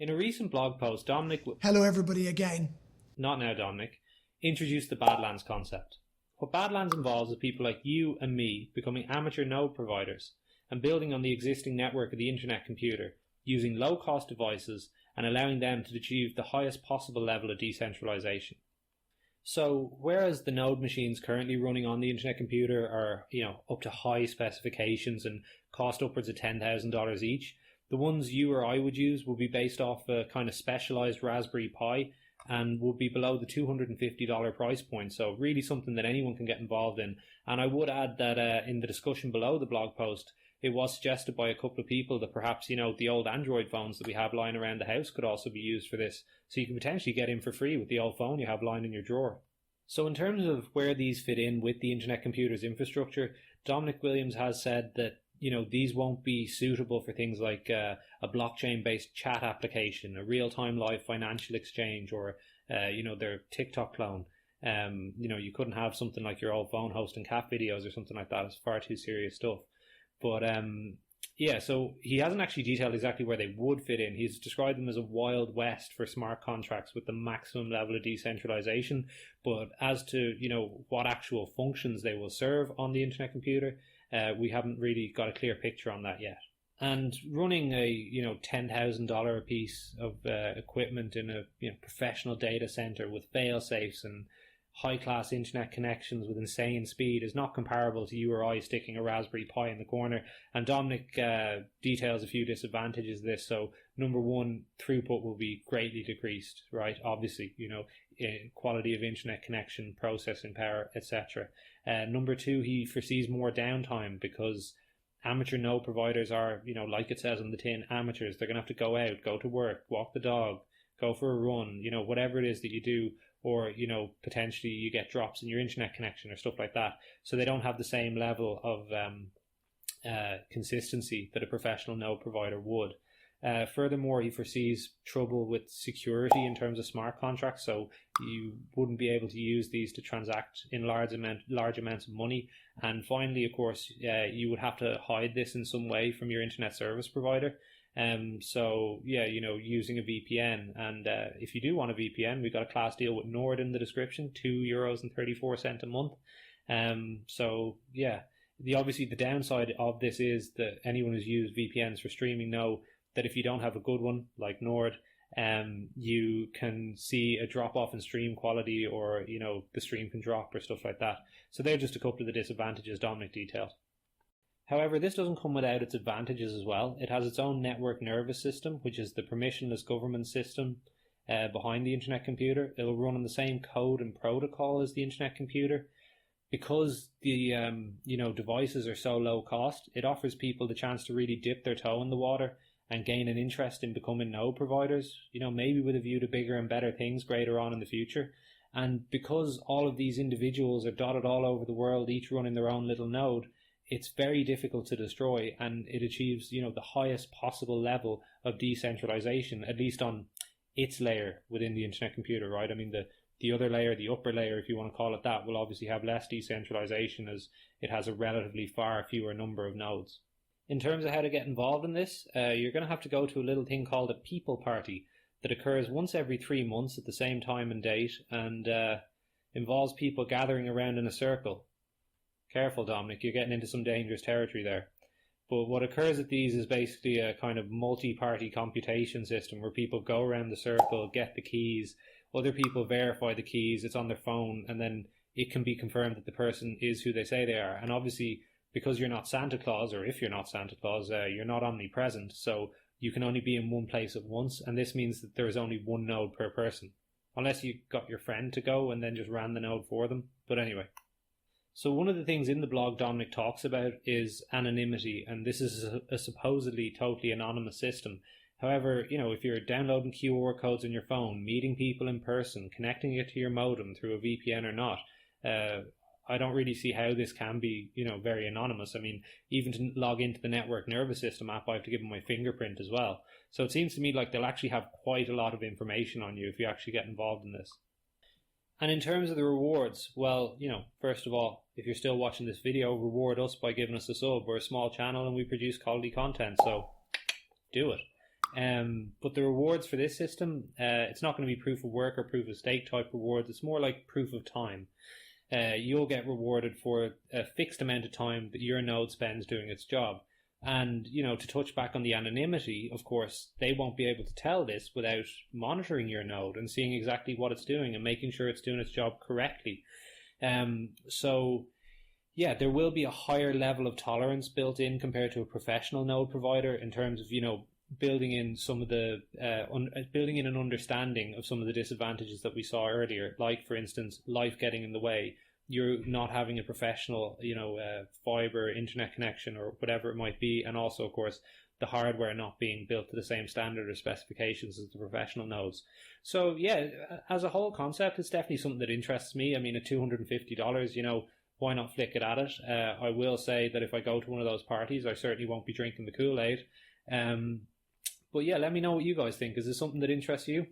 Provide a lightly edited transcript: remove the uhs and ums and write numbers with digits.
In a recent blog post, Dominic, Hello everybody again. not now Dominic, introduced the Badlands concept. What Badlands involves is people like you and me becoming amateur node providers and building on the existing network of the internet computer, using low-cost devices and allowing them to achieve the highest possible level of decentralization. So, whereas the node machines currently running on the internet computer are, up to high specifications and cost upwards of $10,000 each, the ones you or I would use will be based off a kind of specialized Raspberry Pi and will be below the $250 price point. So really something that anyone can get involved in. And I would add that in the discussion below the blog post, it was suggested by a couple of people that perhaps, the old Android phones that we have lying around the house could also be used for this. So you can potentially get in for free with the old phone you have lying in your drawer. So in terms of where these fit in with the internet computer's infrastructure, Dominic Williams has said that these won't be suitable for things like a blockchain-based chat application, a real-time live financial exchange, or, their TikTok clone. You couldn't have something like your old phone hosting cat videos or something like that. It's far too serious stuff. But, so he hasn't actually detailed exactly where they would fit in. He's described them as a wild west for smart contracts with the maximum level of decentralization. But as to, what actual functions they will serve on the internet computer, we haven't really got a clear picture on that yet. And running a $10,000 piece of equipment in a professional data center with fail safes and high class internet connections with insane speed is not comparable to you or I sticking a Raspberry Pi in the corner. And Dominic details a few disadvantages of this. So number one, throughput will be greatly decreased, right? Obviously, quality of internet connection, processing power, etc. Number two, he foresees more downtime because amateur node providers are, like it says on the tin, amateurs. They're going to have to go out, go to work, walk the dog, go for a run, whatever it is that you do, or, potentially you get drops in your internet connection or stuff like that. So they don't have the same level of consistency that a professional node provider would. Furthermore, he foresees trouble with security in terms of smart contracts, so you wouldn't be able to use these to transact in large amounts of money. And finally, of course, you would have to hide this in some way from your internet service provider. Using a VPN. And if you do want a VPN, we've got a class deal with Nord in the description, €2.34 a month. Obviously the downside of this is that anyone who's used VPNs for streaming know that if you don't have a good one like Nord, you can see a drop off in stream quality, or the stream can drop or stuff like that. So they're just a couple of the disadvantages Dominic detailed. However, this doesn't come without its advantages as well. It has its own network nervous system, which is the permissionless government system behind the internet computer. It'll run on the same code and protocol as the internet computer. Because the devices are so low cost, it offers people the chance to really dip their toe in the water and gain an interest in becoming node providers, maybe with a view to bigger and better things greater on in the future. And because all of these individuals are dotted all over the world, each running their own little node, it's very difficult to destroy, and it achieves, the highest possible level of decentralization, at least on its layer within the internet computer, right? I mean, the other layer, the upper layer, if you want to call it that, will obviously have less decentralization as it has a relatively far fewer number of nodes. In terms of how to get involved in this, you're going to have to go to a little thing called a people party that occurs once every 3 months at the same time and date, and involves people gathering around in a circle. Careful, Dominic, you're getting into some dangerous territory there. But what occurs at these is basically a kind of multi-party computation system where people go around the circle, get the keys, other people verify the keys, it's on their phone, and then it can be confirmed that the person is who they say they are. And obviously, because you're not Santa Claus, or if you're not Santa Claus, you're not omnipresent, so you can only be in one place at once, and this means that there is only one node per person. Unless you got your friend to go and then just ran the node for them. But anyway. So one of the things in the blog Dominic talks about is anonymity, and this is a supposedly totally anonymous system. However, if you're downloading QR codes on your phone, meeting people in person, connecting it to your modem through a VPN or not, I don't really see how this can be, very anonymous. I mean, even to log into the network nervous system app, I have to give them my fingerprint as well. So it seems to me like they'll actually have quite a lot of information on you if you actually get involved in this. And in terms of the rewards, well, first of all, if you're still watching this video, reward us by giving us a sub. We're a small channel and we produce quality content, so do it. But the rewards for this system, it's not going to be proof of work or proof of stake type rewards. It's more like proof of time. You'll get rewarded for a fixed amount of time that your node spends doing its job. And, to touch back on the anonymity, of course, they won't be able to tell this without monitoring your node and seeing exactly what it's doing and making sure it's doing its job correctly. So, yeah, there will be a higher level of tolerance built in compared to a professional node provider in terms of, building in some of the building in an understanding of some of the disadvantages that we saw earlier, like, for instance, life getting in the way. You're not having a professional, fiber internet connection or whatever it might be, and also, of course, the hardware not being built to the same standard or specifications as the professional nodes. So, yeah, as a whole concept, it's definitely something that interests me. I mean, at $250, why not flick it at it? I will say that if I go to one of those parties, I certainly won't be drinking the Kool-Aid. But yeah, let me know what you guys think. Is this something that interests you?